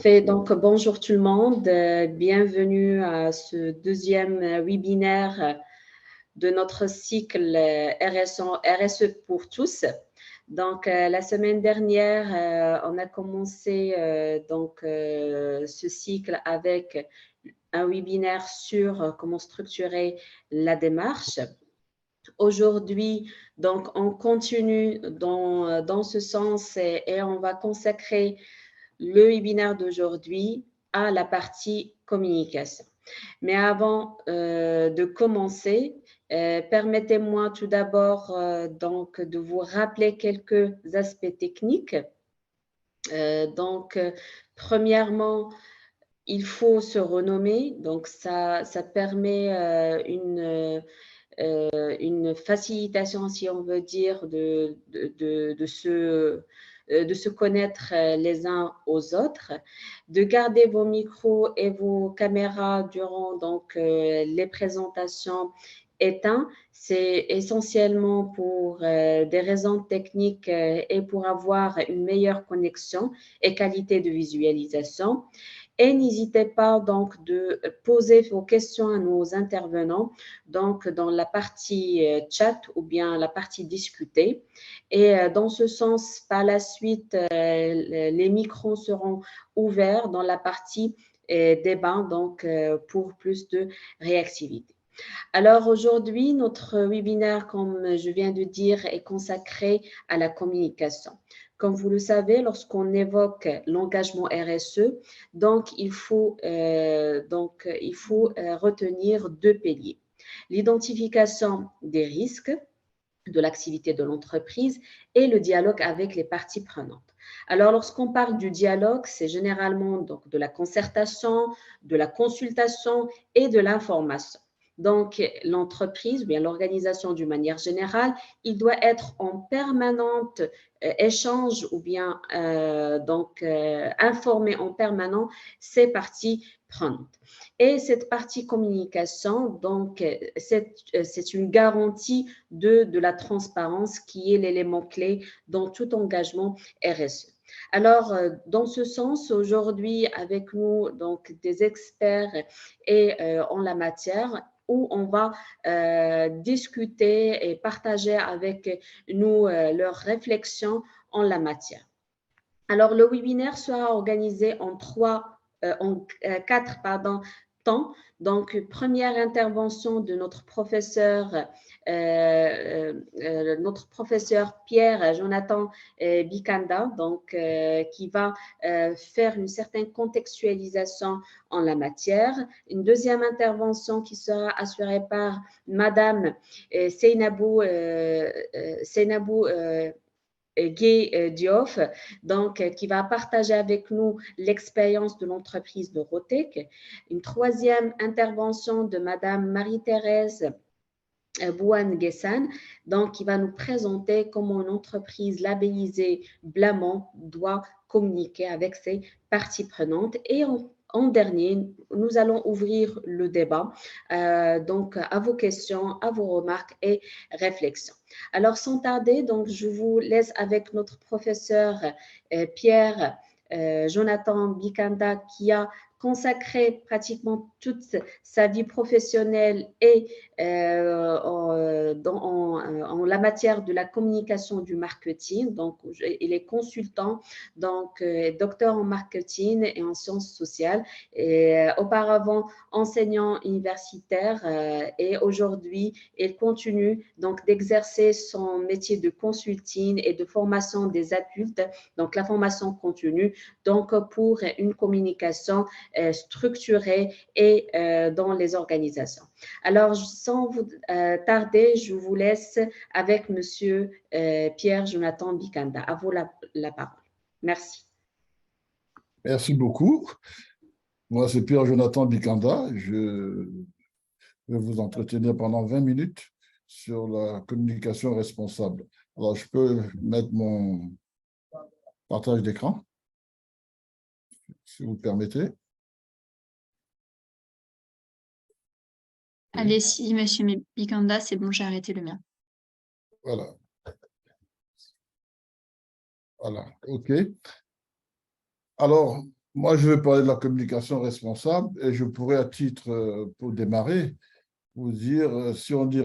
Parfait. Donc, bonjour tout le monde. Bienvenue à ce deuxième webinaire de notre cycle RSE pour tous. Donc, la semaine dernière, on a commencé ce cycle avec un webinaire sur comment structurer la démarche. Aujourd'hui, donc, on continue dans ce sens et on va consacrer le webinaire d'aujourd'hui à la partie communication. Mais avant de commencer, permettez-moi tout d'abord donc de vous rappeler quelques aspects techniques. Premièrement, il faut se renommer, donc ça permet une facilitation, si on veut dire, de se connaître les uns aux autres, de garder vos micros et vos caméras durant les présentations éteints. C'est essentiellement pour des raisons techniques et pour avoir une meilleure connexion et qualité de visualisation. Et n'hésitez pas donc de poser vos questions à nos intervenants donc dans la partie chat ou bien la partie discutée. Et dans ce sens, par la suite, les micros seront ouverts dans la partie débat donc pour plus de réactivité. Alors aujourd'hui, notre webinaire, comme je viens de dire, est consacré à la communication. Comme vous le savez, lorsqu'on évoque l'engagement RSE, donc il faut retenir deux piliers. L'identification des risques de l'activité de l'entreprise et le dialogue avec les parties prenantes. Alors, lorsqu'on parle du dialogue, c'est généralement donc de la concertation, de la consultation et de l'information. Donc, l'entreprise, bien l'organisation d'une manière générale, il doit être en permanente échange ou bien informer en permanence ses parties prenantes. Et cette partie communication, donc, c'est une garantie de la transparence qui est l'élément clé dans tout engagement RSE. Alors, dans ce sens, aujourd'hui, avec nous, donc, des experts en la matière, où on va discuter et partager avec nous leurs réflexions en la matière. Alors, le webinaire sera organisé en quatre temps. Donc, première intervention de notre professeur Pierre Jonathan Bikanda, donc, qui va faire une certaine contextualisation en la matière. Une deuxième intervention qui sera assurée par Madame Seynabou Guy Diouf, donc, qui va partager avec nous l'expérience de l'entreprise de Rotec. Une troisième intervention de Madame Marie-Thérèse Bouane-Guessan, donc, qui va nous présenter comment une entreprise labellisée Blamont doit communiquer avec ses parties prenantes. Et en dernier, nous allons ouvrir le débat donc à vos questions, à vos remarques et réflexions. Alors, sans tarder, donc, je vous laisse avec notre professeur Pierre Jonathan Bikanda, qui a consacré pratiquement toute sa vie professionnelle et en la matière de la communication du marketing. Donc, il est consultant, donc docteur en marketing et en sciences sociales, et auparavant enseignant universitaire, et aujourd'hui, il continue donc d'exercer son métier de consulting et de formation des adultes, donc la formation continue, donc pour une communication structurée et dans les organisations. Alors, sans vous tarder, je vous laisse avec Monsieur Pierre Jonathan Bikanda. À vous la parole. Merci. Merci beaucoup. Moi, c'est Pierre Jonathan Bikanda. Je vais vous entretenir pendant 20 minutes sur la communication responsable. Alors, je peux mettre mon partage d'écran, si vous le permettez. Allez-y, monsieur Bikanda, c'est bon, j'ai arrêté le mien. Voilà. Voilà, OK. Alors, Moi, je vais parler de la communication responsable et je pourrais, à titre, pour démarrer, vous dire, si on dit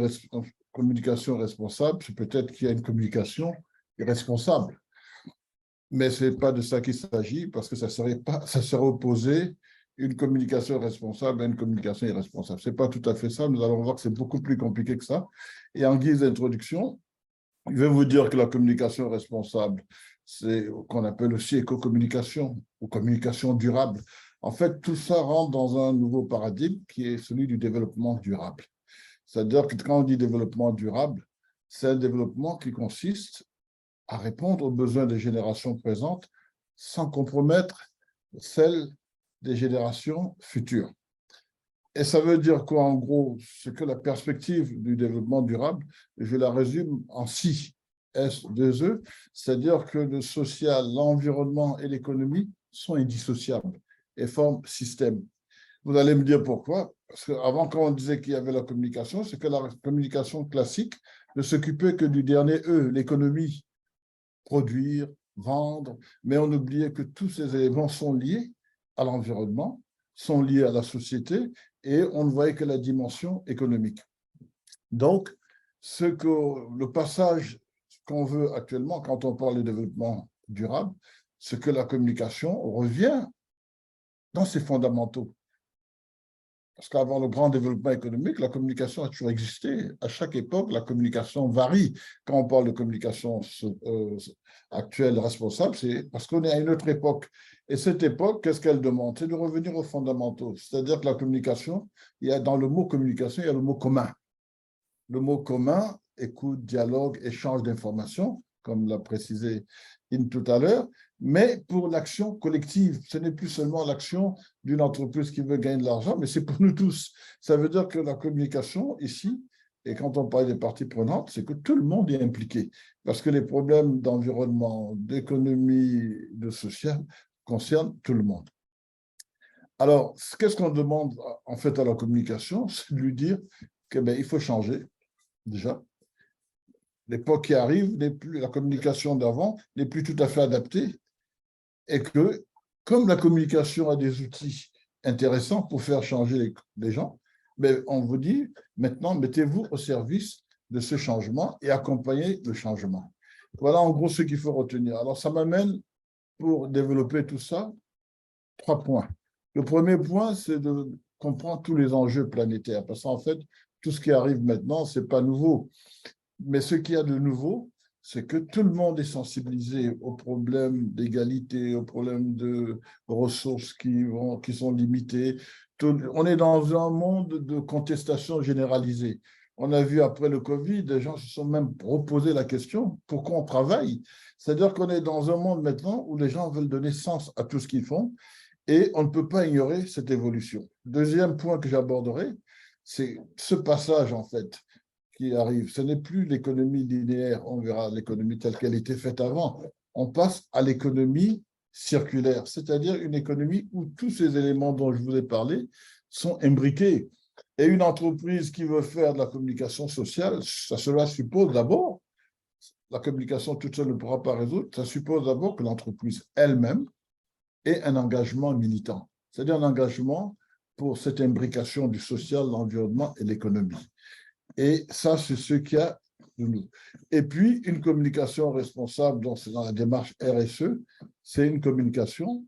communication responsable, c'est peut-être qu'il y a une communication irresponsable. Mais ce n'est pas de ça qu'il s'agit parce que ça serait opposé une communication responsable à une communication irresponsable. Ce n'est pas tout à fait ça. Nous allons voir que c'est beaucoup plus compliqué que ça. Et en guise d'introduction, je vais vous dire que la communication responsable, c'est ce qu'on appelle aussi éco-communication ou communication durable. En fait, tout ça rentre dans un nouveau paradigme qui est celui du développement durable. C'est-à-dire que quand on dit développement durable, c'est un développement qui consiste à répondre aux besoins des générations présentes sans compromettre celles des générations futures. Et ça veut dire quoi, en gros? C'est que la perspective du développement durable, je la résume en 6 S2E, c'est-à-dire que le social, l'environnement et l'économie sont indissociables et forment système. Vous allez me dire pourquoi. Parce qu'avant, quand on disait qu'il y avait la communication, c'est que la communication classique ne s'occupait que du dernier E, l'économie, produire, vendre, mais on oubliait que tous ces éléments sont liés à l'environnement, sont liés à la société, et on ne voyait que la dimension économique. Donc, le passage qu'on veut actuellement, quand on parle de développement durable, c'est que la communication revient dans ses fondamentaux. Parce qu'avant le grand développement économique, la communication a toujours existé. À chaque époque, la communication varie. Quand on parle de communication actuelle, responsable, c'est parce qu'on est à une autre époque. Et cette époque, qu'est-ce qu'elle demande? C'est de revenir aux fondamentaux. C'est-à-dire que la communication, dans le mot communication, il y a le mot commun. Le mot commun, écoute, dialogue, échange d'informations, comme l'a précisé In tout à l'heure, mais pour l'action collective. Ce n'est plus seulement l'action d'une entreprise qui veut gagner de l'argent, mais c'est pour nous tous. Ça veut dire que la communication ici, et quand on parle des parties prenantes, c'est que tout le monde est impliqué, parce que les problèmes d'environnement, d'économie, de social concernent tout le monde. Alors, qu'est-ce qu'on demande en fait à la communication? C'est de lui dire qu'il faut changer, déjà. L'époque qui arrive, la communication d'avant n'est plus tout à fait adaptée et que, comme la communication a des outils intéressants pour faire changer les gens, mais on vous dit maintenant, mettez-vous au service de ce changement et accompagnez le changement. Voilà en gros ce qu'il faut retenir. Alors, ça m'amène, pour développer tout ça, 3 points. Le premier point, c'est de comprendre tous les enjeux planétaires, parce qu'en fait, tout ce qui arrive maintenant, ce n'est pas nouveau. Mais ce qu'il y a de nouveau, c'est que tout le monde est sensibilisé aux problèmes d'égalité, aux problèmes de ressources qui sont limitées. On est dans un monde de contestation généralisée. On a vu après le Covid, des gens se sont même reposé la question, pourquoi on travaille? C'est-à-dire qu'on est dans un monde maintenant où les gens veulent donner sens à tout ce qu'ils font et on ne peut pas ignorer cette évolution. Deuxième point que j'aborderai, c'est ce passage en fait qui arrive. Ce n'est plus l'économie linéaire, on verra l'économie telle qu'elle était faite avant. On passe à l'économie circulaire, c'est-à-dire une économie où tous ces éléments dont je vous ai parlé sont imbriqués. Et une entreprise qui veut faire de la communication sociale, cela suppose d'abord, la communication toute seule ne pourra pas résoudre, ça suppose d'abord que l'entreprise elle-même ait un engagement militant, c'est-à-dire un engagement pour cette imbrication du social, l'environnement et l'économie. Et ça, c'est ce qu'il y a de nous. Et puis, une communication responsable dans la démarche RSE, c'est une communication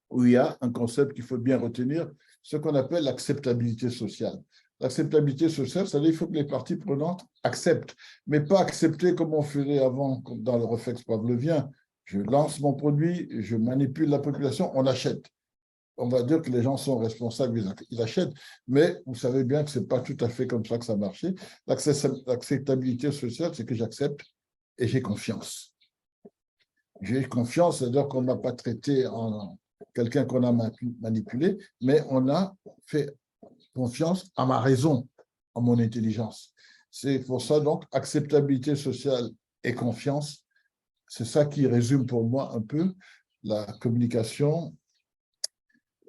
où il y a un concept qu'il faut bien retenir, ce qu'on appelle l'acceptabilité sociale. L'acceptabilité sociale, c'est-à-dire qu'il faut que les parties prenantes acceptent, mais pas accepter comme on faisait avant, comme dans le réflexe pavlovien. Je lance mon produit, je manipule la population, on achète. On va dire que les gens sont responsables, ils achètent, mais vous savez bien que ce n'est pas tout à fait comme ça que ça marchait. L'acceptabilité sociale, c'est que j'accepte et j'ai confiance. J'ai confiance, c'est-à-dire qu'on ne m'a pas traité en quelqu'un qu'on a manipulé, mais on a fait confiance à ma raison, à mon intelligence. C'est pour ça, donc, acceptabilité sociale et confiance, c'est ça qui résume pour moi un peu la communication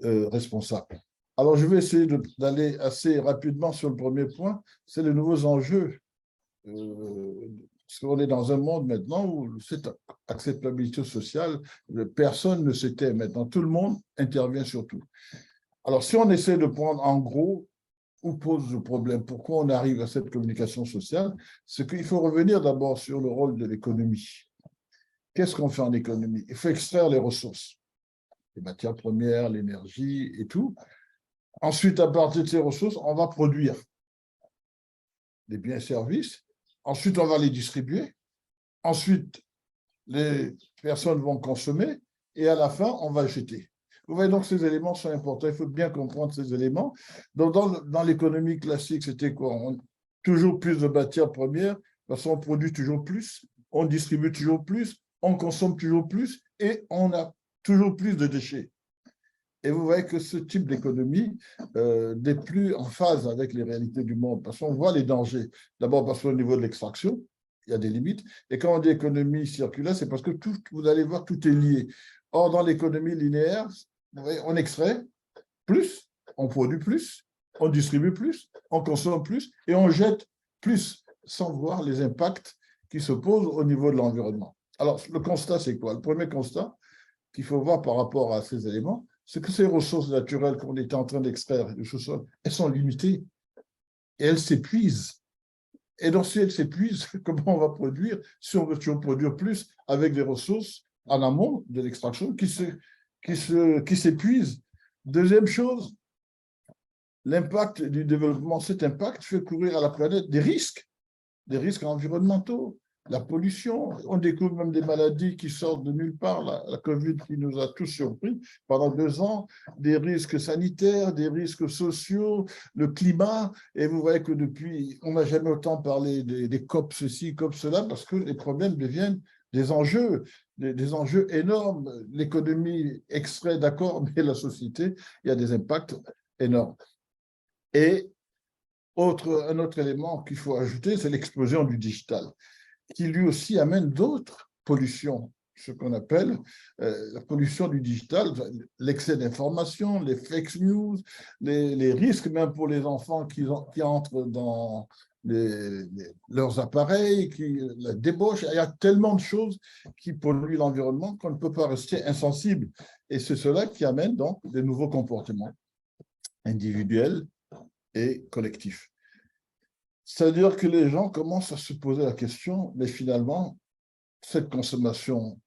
responsable. Alors, je vais essayer d'aller assez rapidement sur le premier point, c'est les nouveaux enjeux Parce qu'on est dans un monde maintenant où cette acceptabilité sociale, personne ne se tait maintenant. Tout le monde intervient sur tout. Alors, si on essaie de prendre en gros où pose le problème, pourquoi on arrive à cette communication sociale, c'est qu'il faut revenir d'abord sur le rôle de l'économie. Qu'est-ce qu'on fait en économie? Il faut extraire les ressources, les matières premières, l'énergie et tout. Ensuite, à partir de ces ressources, on va produire des biens et services. Ensuite, on va les distribuer. Ensuite, les personnes vont consommer. Et à la fin, on va jeter. Vous voyez, donc ces éléments sont importants. Il faut bien comprendre ces éléments. Donc, dans l'économie classique, c'était quoi? Toujours plus de matières premières, parce qu'on produit toujours plus, on distribue toujours plus, on consomme toujours plus et on a toujours plus de déchets. Et vous voyez que ce type d'économie n'est plus en phase avec les réalités du monde, parce qu'on voit les dangers. D'abord parce qu'au niveau de l'extraction, il y a des limites. Et quand on dit économie circulaire, c'est parce que tout, vous allez voir, tout est lié. Or, dans l'économie linéaire, vous voyez, on extrait plus, on produit plus, on distribue plus, on consomme plus et on jette plus, sans voir les impacts qui se posent au niveau de l'environnement. Alors, le constat, c'est quoi? Le premier constat qu'il faut voir par rapport à ces éléments, c'est que ces ressources naturelles qu'on était en train d'extraire du sous-sol, elles sont limitées et elles s'épuisent. Et donc, si elles s'épuisent, comment on va produire si on veut toujours produire plus avec des ressources en amont de l'extraction qui s'épuisent? Deuxième chose, l'impact du développement, cet impact fait courir à la planète des risques environnementaux, la pollution. On découvre même des maladies qui sortent de nulle part, la Covid qui nous a tous surpris pendant 2 ans, des risques sanitaires, des risques sociaux, le climat. Et vous voyez que depuis, on n'a jamais autant parlé des COP ceci, COP cela, parce que les problèmes deviennent des enjeux énormes. L'économie extrait, d'accord, mais la société, il y a des impacts énormes. Et un autre élément qu'il faut ajouter, c'est l'explosion du digital, qui lui aussi amène d'autres pollutions, ce qu'on appelle la pollution du digital, l'excès d'information, les fake news, les risques même pour les enfants qui entrent dans leurs appareils, la débauche. Il y a tellement de choses qui polluent l'environnement qu'on ne peut pas rester insensible. Et c'est cela qui amène donc des nouveaux comportements individuels et collectifs. C'est-à-dire que les gens commencent à se poser la question, mais finalement, cette consommation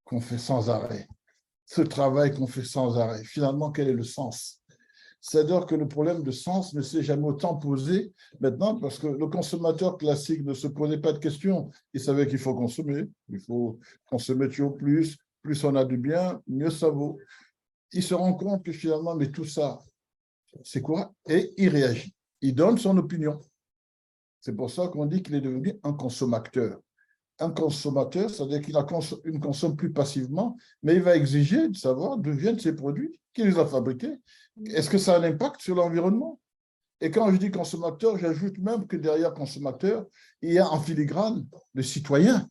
qu'on fait sans arrêt, ce travail qu'on fait sans arrêt, finalement, quel est le sens? C'est-à-dire que le problème de sens ne s'est jamais autant posé maintenant parce que le consommateur classique ne se posait pas de questions. Il savait qu'il faut consommer, il faut consommer toujours plus on a du bien, mieux ça vaut. Il se rend compte que finalement, mais tout ça, c'est quoi? Et il réagit, il donne son opinion. C'est pour ça qu'on dit qu'il est devenu un consommateur. Un consommateur, c'est-à-dire qu'il ne consomme plus passivement, mais il va exiger de savoir d'où viennent ces produits, qui les a fabriqués. Est-ce que ça a un impact sur l'environnement? Et quand je dis consommateur, j'ajoute même que derrière consommateur, il y a en filigrane le citoyen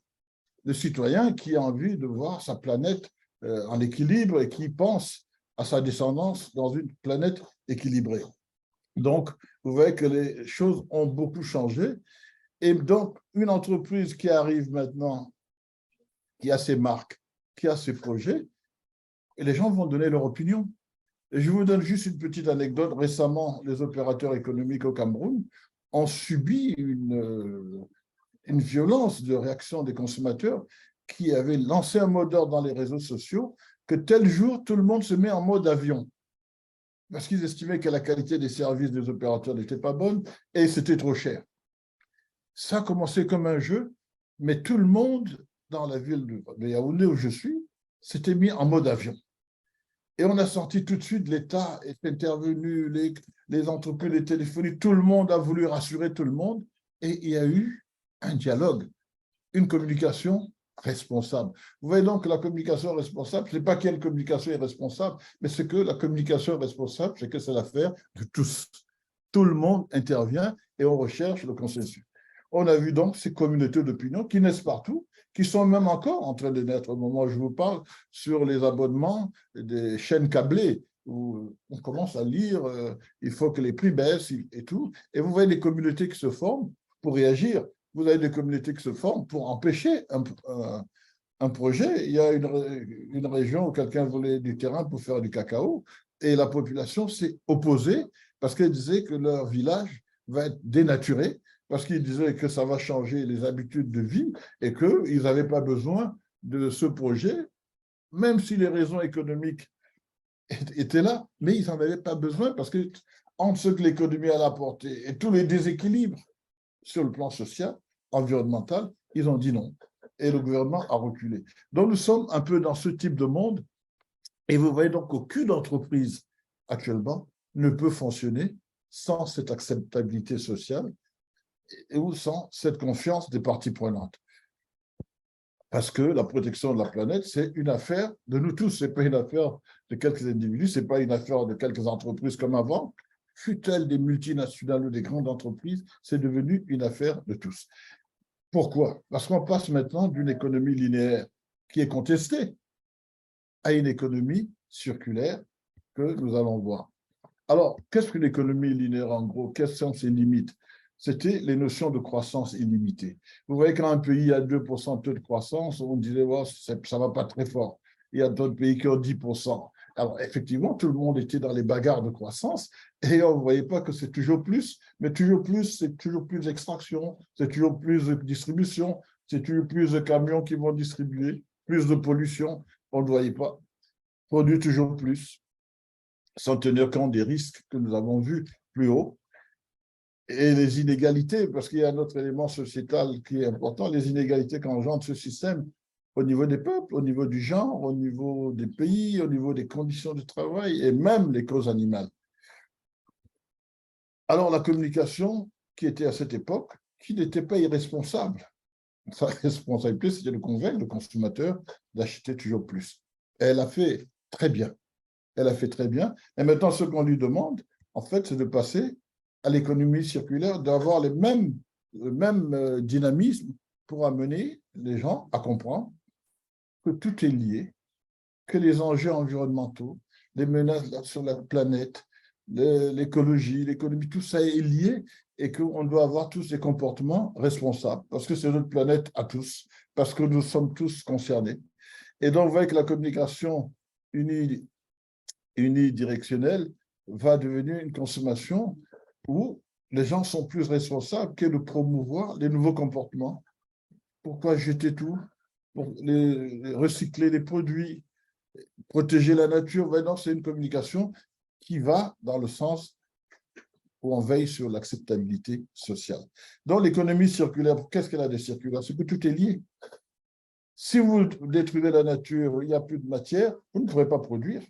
qui a envie de voir sa planète en équilibre et qui pense à sa descendance dans une planète équilibrée. Donc, vous voyez que les choses ont beaucoup changé. Et donc, une entreprise qui arrive maintenant, qui a ses marques, qui a ses projets, et les gens vont donner leur opinion. Et je vous donne juste une petite anecdote. Récemment, les opérateurs économiques au Cameroun ont subi une violence de réaction des consommateurs qui avaient lancé un mot d'ordre dans les réseaux sociaux que tel jour, tout le monde se met en mode avion. Parce qu'ils estimaient que la qualité des services des opérateurs n'était pas bonne et c'était trop cher. Ça a commencé comme un jeu, mais tout le monde dans la ville de Yaoundé où je suis s'était mis en mode avion. Et on a senti tout de suite, l'État est intervenu, les entreprises, les téléphonies, tout le monde a voulu rassurer tout le monde et il y a eu un dialogue, une communication responsable. Vous voyez donc que la communication responsable, ce n'est pas quelle communication est responsable, mais c'est que la communication responsable, c'est que c'est l'affaire de tous. Tout le monde intervient et on recherche le consensus. On a vu donc ces communautés d'opinion qui naissent partout, qui sont même encore en train de naître au moment où je vous parle sur les abonnements des chaînes câblées, où on commence à lire, il faut que les prix baissent et tout. Et vous voyez les communautés qui se forment pour réagir. vous avez des communautés qui se forment pour empêcher un projet. Il y a une région où quelqu'un voulait du terrain pour faire du cacao et la population s'est opposée parce qu'elle disait que leur village va être dénaturé, parce qu'ils disaient que ça va changer les habitudes de vie et qu'ils n'avaient pas besoin de ce projet, même si les raisons économiques étaient là, mais ils n'en avaient pas besoin parce que entre ce que l'économie a apporté et tous les déséquilibres sur le plan social, environnemental, ils ont dit non. Et le gouvernement a reculé. Donc, nous sommes un peu dans ce type de monde. Et vous voyez donc qu'aucune entreprise actuellement ne peut fonctionner sans cette acceptabilité sociale ou sans cette confiance des parties prenantes. Parce que la protection de la planète, c'est une affaire de nous tous. Ce n'est pas une affaire de quelques individus, ce n'est pas une affaire de quelques entreprises comme avant. Fut-elle des multinationales ou des grandes entreprises, c'est devenu une affaire de tous. Pourquoi? Parce qu'on passe maintenant d'une économie linéaire qui est contestée à une économie circulaire que nous allons voir. Alors, qu'est-ce qu'une économie linéaire en gros? Quelles sont ses limites? C'était les notions de croissance illimitée. Vous voyez, quand un pays a 2% de taux de croissance, on disait oh, ça ne va pas très fort. Il y a d'autres pays qui ont 10%. Alors, effectivement, tout le monde était dans les bagarres de croissance et on ne voyait pas que c'est toujours plus, mais toujours plus, c'est toujours plus d'extraction, c'est toujours plus de distribution, c'est toujours plus de camions qui vont distribuer, plus de pollution. On ne voyait pas. Produire toujours plus, sans tenir compte des risques que nous avons vus plus haut. Et les inégalités, parce qu'il y a un autre élément sociétal qui est important, les inégalités qu'engendre ce système au niveau des peuples, au niveau du genre, au niveau des pays, au niveau des conditions de travail et même les causes animales. Alors la communication qui était à cette époque, qui n'était pas irresponsable, sa responsabilité c'était de convaincre le consommateur d'acheter toujours plus. Et elle a fait très bien. Elle a fait très bien. Et maintenant, ce qu'on lui demande, en fait, c'est de passer à l'économie circulaire, d'avoir le même dynamisme pour amener les gens à comprendre que tout est lié, que les enjeux environnementaux, les menaces sur la planète, l'écologie, l'économie, tout ça est lié et qu'on doit avoir tous des comportements responsables parce que c'est notre planète à tous, parce que nous sommes tous concernés. Et donc, vous voyez que la communication unidirectionnelle va devenir une consommation où les gens sont plus responsables que de promouvoir les nouveaux comportements. Pourquoi jeter tout? Pour recycler les produits, protéger la nature. Maintenant, c'est une communication qui va dans le sens où on veille sur l'acceptabilité sociale. Dans l'économie circulaire, qu'est-ce qu'elle a de circulaire? C'est que tout est lié. Si vous détruisez la nature, il n'y a plus de matière, vous ne pourrez pas produire.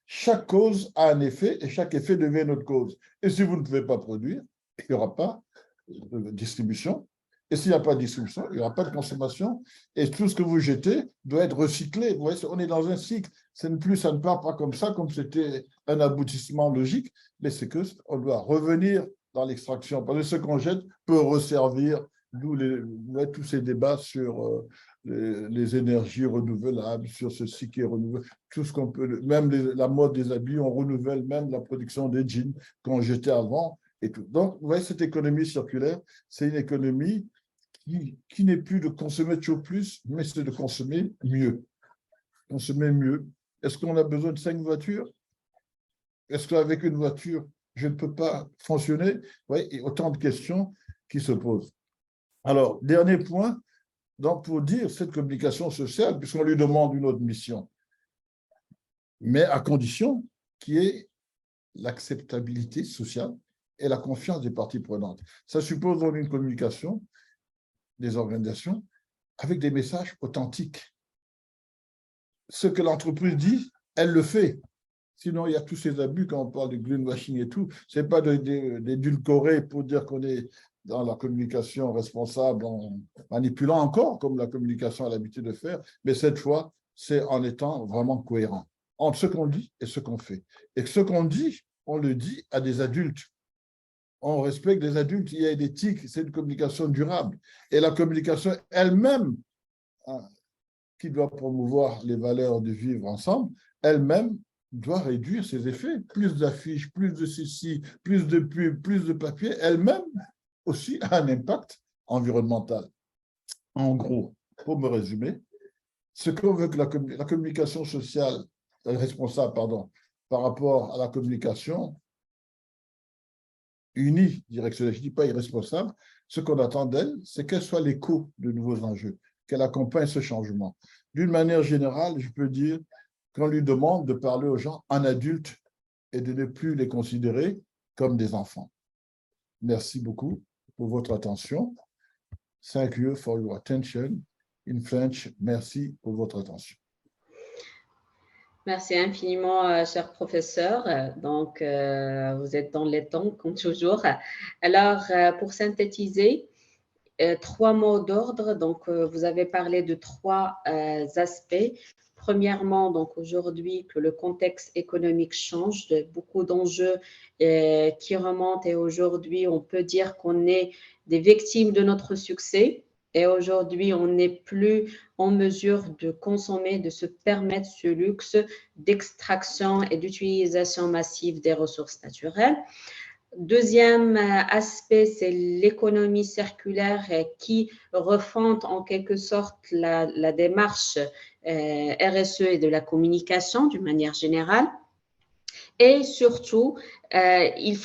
Chaque cause a un effet et chaque effet devient notre cause. Et si vous ne pouvez pas produire, il n'y aura pas de distribution. Et s'il n'y a pas de distribution, il n'y aura pas de consommation. Et tout ce que vous jetez doit être recyclé. Vous voyez, on est dans un cycle. Ça ne part pas comme ça, comme c'était un aboutissement logique, mais c'est qu'on doit revenir dans l'extraction. Parce que ce qu'on jette peut resservir, d'où tous ces débats sur les énergies renouvelables, sur ceci qui est renouvelable, tout ce qu'on peut, même la mode des habits, on renouvelle même la production des jeans qu'on jetait avant et tout. Donc, vous voyez, cette économie circulaire, c'est une économie qui n'est plus de consommer toujours plus, mais c'est de consommer mieux. Consommer mieux. Est-ce qu'on a besoin de 5 voitures? Est-ce qu'avec une voiture, je ne peux pas fonctionner? Oui, et autant de questions qui se posent. Alors, dernier point, donc pour dire cette communication sociale, puisqu'on lui demande une autre mission, mais à condition qu'il y ait l'acceptabilité sociale et la confiance des parties prenantes. Ça suppose donc une communication des organisations avec des messages authentiques. Ce que l'entreprise dit, elle le fait. Sinon, il y a tous ces abus quand on parle de greenwashing et tout. Ce n'est pas d'édulcorer pour dire qu'on est dans la communication responsable en manipulant encore, comme la communication a l'habitude de faire, mais cette fois, c'est en étant vraiment cohérent entre ce qu'on dit et ce qu'on fait. Et ce qu'on dit, on le dit à des adultes. On respecte les adultes, il y a une éthique, c'est une communication durable. Et la communication elle-même, qui doit promouvoir les valeurs de vivre ensemble, elle-même doit réduire ses effets. Plus d'affiches, plus de ceci, plus de pubs, plus de papier, elle-même aussi a un impact environnementale. En gros, pour me résumer, ce qu'on veut que la communication sociale responsable, pardon, par rapport à la communication unidirectionnelle, je ne dis pas irresponsable, ce qu'on attend d'elle, c'est qu'elle soit l'écho de nouveaux enjeux, qu'elle accompagne ce changement. D'une manière générale, je peux dire qu'on lui demande de parler aux gens en adulte et de ne plus les considérer comme des enfants. Merci beaucoup pour votre attention. Thank you for your attention. In French, merci pour votre attention. Merci infiniment, cher professeur. Donc, vous êtes dans les temps, comme toujours. Alors, pour synthétiser, 3 mots d'ordre. Donc, vous avez parlé de 3 aspects. Premièrement, donc aujourd'hui, que le contexte économique change, de beaucoup d'enjeux qui remontent et aujourd'hui, on peut dire qu'on est des victimes de notre succès. Et aujourd'hui, on n'est plus en mesure de consommer, de se permettre ce luxe d'extraction et d'utilisation massive des ressources naturelles. Deuxième aspect, c'est l'économie circulaire qui refond en quelque sorte la démarche RSE et de la communication d'une manière générale. Et surtout, il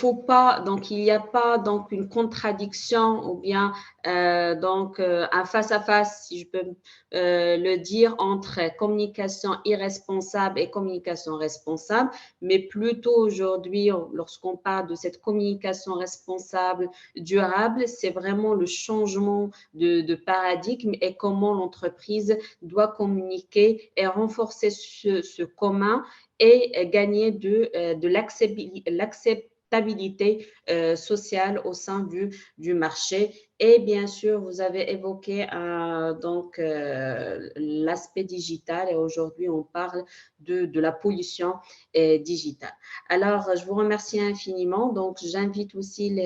n'y a pas donc une contradiction ou bien un face-à-face, si je peux le dire, entre communication irresponsable et communication responsable, mais plutôt aujourd'hui, lorsqu'on parle de cette communication responsable, durable, c'est vraiment le changement de paradigme et comment l'entreprise doit communiquer et renforcer ce commun et gagner de l'acceptabilité sociale au sein du marché. Et bien sûr, vous avez évoqué l'aspect digital et aujourd'hui, on parle de la pollution digitale. Alors, je vous remercie infiniment. Donc, j'invite aussi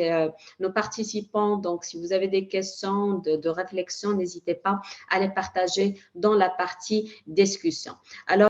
nos participants. Donc, si vous avez des questions de réflexion, n'hésitez pas à les partager dans la partie discussion. Alors,